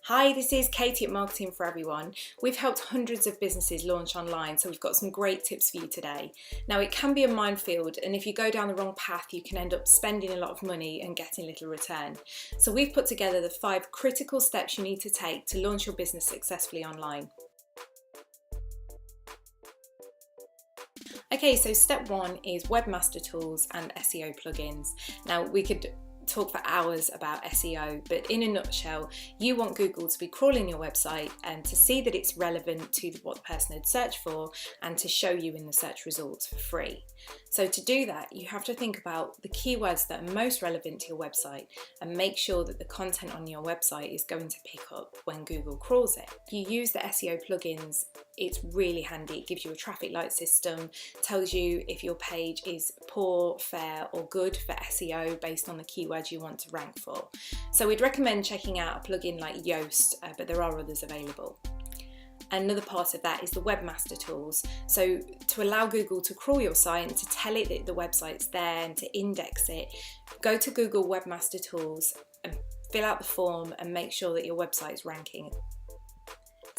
Hi, this is Katie at Marketing4Everyone. We've helped hundreds of businesses launch online, so we've got some great tips for you today. Now, it can be a minefield, and if you go down the wrong path, you can end up spending a lot of money and getting little return. So we've put together the 5 critical steps you need to take to launch your business successfully online. Okay, so step 1 is Webmaster Tools and SEO plugins. Now, we could talk for hours about SEO, but in a nutshell, you want Google to be crawling your website and to see that it's relevant to what the person had searched for and to show you in the search results for free. So to do that, you have to think about the keywords that are most relevant to your website and make sure that the content on your website is going to pick up when Google crawls it. If you use the SEO plugins, it's really handy. It gives you a traffic light system, tells you if your page is poor, fair or good for SEO based on the keywords you want to rank for. So we'd recommend checking out a plugin like Yoast, but there are others available. Another part of that is the Webmaster Tools. So to allow Google to crawl your site and to tell it that the website's there and to index it, go to Google Webmaster Tools and fill out the form and make sure that your website's ranking.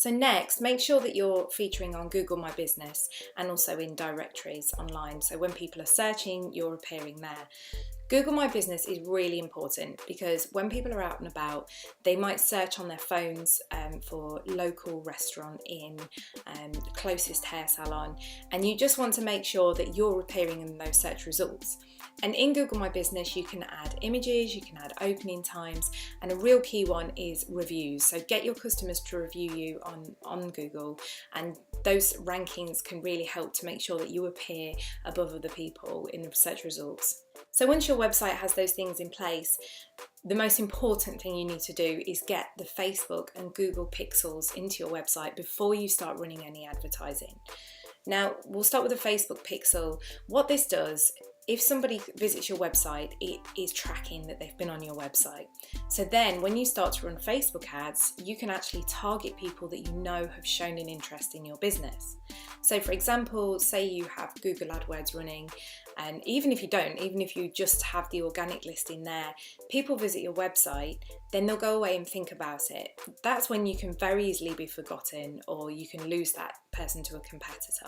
So next, make sure that you're featuring on Google My Business and also in directories online. So when people are searching, you're appearing there. Google My Business is really important because when people are out and about, they might search on their phones for local restaurant, inn, closest hair salon, and you just want to make sure that you're appearing in those search results. And in Google My Business, you can add images, you can add opening times, and a real key one is reviews. So get your customers to review you on Google, and those rankings can really help to make sure that you appear above other people in the search results. So once your website has those things in place, the most important thing you need to do is get the Facebook and Google pixels into your website before you start running any advertising. Now, we'll start with the Facebook pixel. What this does, if somebody visits your website, it is tracking that they've been on your website. So then when you start to run Facebook ads, you can actually target people that you know have shown an interest in your business. So for example, say you have Google AdWords running, and even if you don't, even if you just have the organic listing there, people visit your website, then they'll go away and think about it. That's when you can very easily be forgotten, or you can lose that person to a competitor.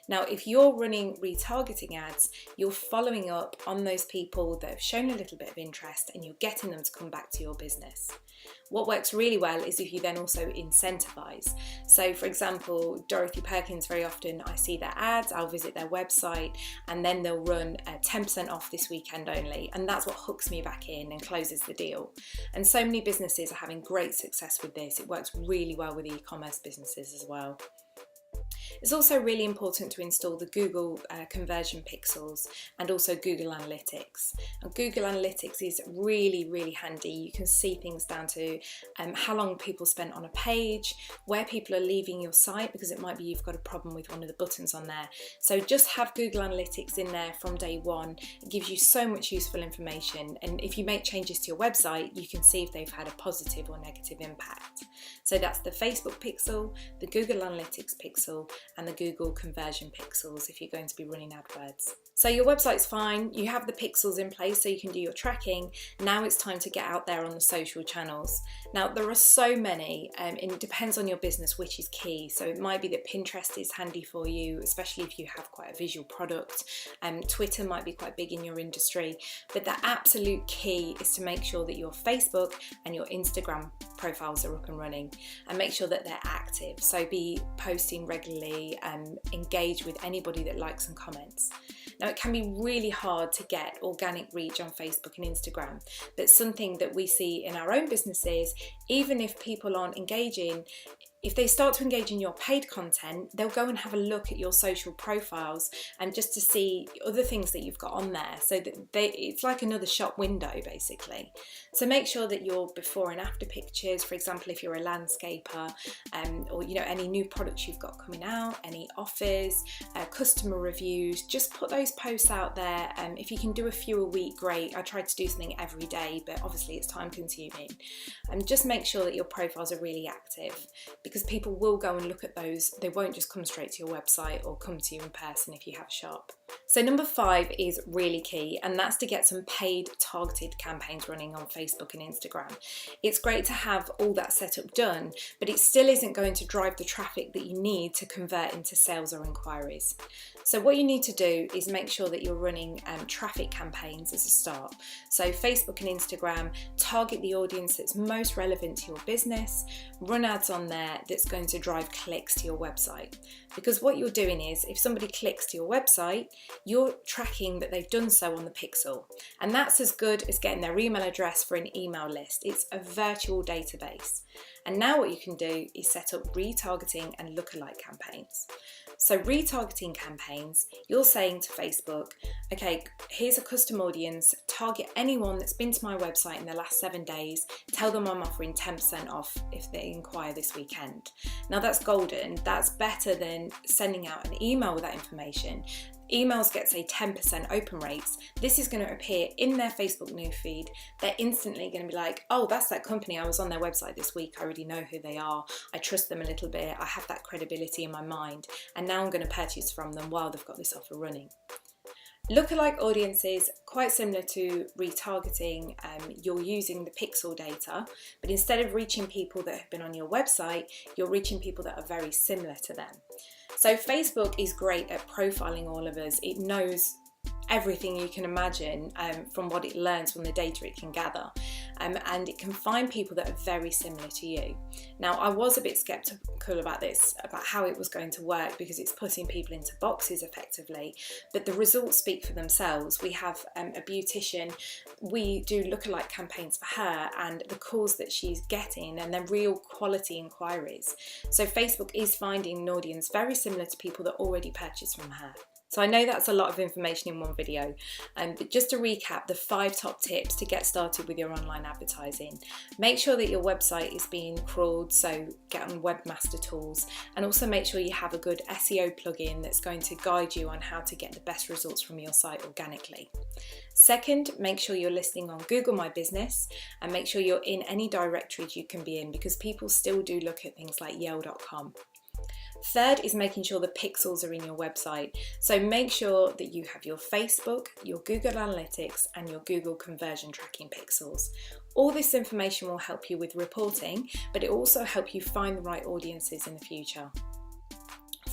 Now, if you're running retargeting ads, you're following up on those people that have shown a little bit of interest and you're getting them to come back to your business. What works really well is if you then also incentivize. So for example, Dorothy Perkins, very often I see their ads, I'll visit their website, and then they'll run 10% off this weekend only. And that's what hooks me back in and closes the deal. And so many businesses are having great success with this. It works really well with e-commerce businesses as well. It's also really important to install the Google conversion pixels and also Google Analytics. And Google Analytics is really, really handy. You can see things down to how long people spent on a page, where people are leaving your site, because it might be you've got a problem with one of the buttons on there. So just have Google Analytics in there from day one. It gives you so much useful information. And if you make changes to your website, you can see if they've had a positive or negative impact. So that's the Facebook pixel, the Google Analytics pixel, and the Google conversion pixels if you're going to be running AdWords. So your website's fine, you have the pixels in place so you can do your tracking. Now it's time to get out there on the social channels. Now there are so many, and it depends on your business which is key. So it might be that Pinterest is handy for you, especially if you have quite a visual product. Twitter might be quite big in your industry, but the absolute key is to make sure that your Facebook and your Instagram profiles are up and running, and make sure that they're active. So be posting regularly and engage with anybody that likes and comments. Now it can be really hard to get organic reach on Facebook and Instagram, but something that we see in our own businesses, even if people aren't engaging, if they start to engage in your paid content, they'll go and have a look at your social profiles and just to see other things that you've got on there. So that it's like another shop window basically. So make sure that your before and after pictures, for example, if you're a landscaper, or any new products you've got coming out, any offers, customer reviews, just put those posts out there. If you can do a few a week, great. I try to do something every day, but obviously it's time consuming. And just make sure that your profiles are really active, because people will go and look at those. They won't just come straight to your website or come to you in person if you have a shop. So number 5 is really key, and that's to get some paid targeted campaigns running on Facebook and Instagram. It's great to have all that setup done, but it still isn't going to drive the traffic that you need to convert into sales or inquiries. So what you need to do is make sure that you're running traffic campaigns as a start. So Facebook and Instagram, target the audience that's most relevant to your business, run ads on there that's going to drive clicks to your website. Because what you're doing is, if somebody clicks to your website, you're tracking that they've done so on the pixel. And that's as good as getting their email address for an email list. It's a virtual database. And now what you can do is set up retargeting and lookalike campaigns. So retargeting campaigns, you're saying to Facebook, okay, here's a custom audience, target anyone that's been to my website in the last 7 days, tell them I'm offering 10% off if they inquire this weekend. Now that's golden, that's better than sending out an email with that information. Emails get, say, 10% open rates. This is going to appear in their Facebook newsfeed. They're instantly going to be like, oh, that's that company. I was on their website this week. I already know who they are. I trust them a little bit. I have that credibility in my mind. And now I'm going to purchase from them while they've got this offer running. Lookalike audiences, quite similar to retargeting, you're using the pixel data, but instead of reaching people that have been on your website, you're reaching people that are very similar to them. So Facebook is great at profiling all of us. It knows everything you can imagine from what it learns from the data it can gather, and it can find people that are very similar to you. Now, I was a bit skeptical about this, about how it was going to work, because it's putting people into boxes effectively, but the results speak for themselves. We have a beautician, we do lookalike campaigns for her, and the calls that she's getting, and they're real quality inquiries. So Facebook is finding an audience very similar to people that already purchased from her. So I know that's a lot of information in one video, but just to recap, the 5 top tips to get started with your online advertising. Make sure that your website is being crawled, so get on Webmaster Tools, and also make sure you have a good SEO plugin that's going to guide you on how to get the best results from your site organically. Second, make sure you're listing on Google My Business, and make sure you're in any directories you can be in, because people still do look at things like Yale.com. Third is making sure the pixels are in your website. So make sure that you have your Facebook, your Google Analytics, and your Google conversion tracking pixels. All this information will help you with reporting, but it also helps you find the right audiences in the future.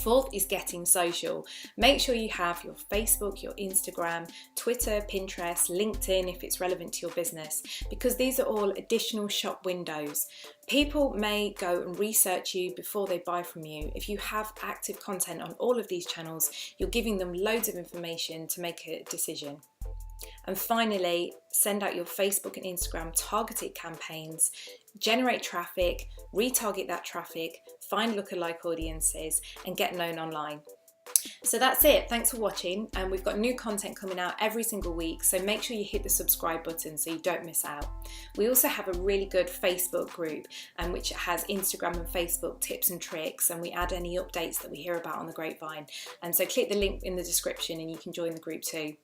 Fourth is getting social. Make sure you have your Facebook, your Instagram, Twitter, Pinterest, LinkedIn if it's relevant to your business, because these are all additional shop windows. People may go and research you before they buy from you. If you have active content on all of these channels, you're giving them loads of information to make a decision. And finally, send out your Facebook and Instagram targeted campaigns, generate traffic, retarget that traffic, find lookalike audiences, and get known online. So that's it. Thanks for watching, and we've got new content coming out every single week, so make sure you hit the subscribe button so you don't miss out. We also have a really good Facebook group which has Instagram and Facebook tips and tricks, and we add any updates that we hear about on the grapevine, and so click the link in the description and you can join the group too.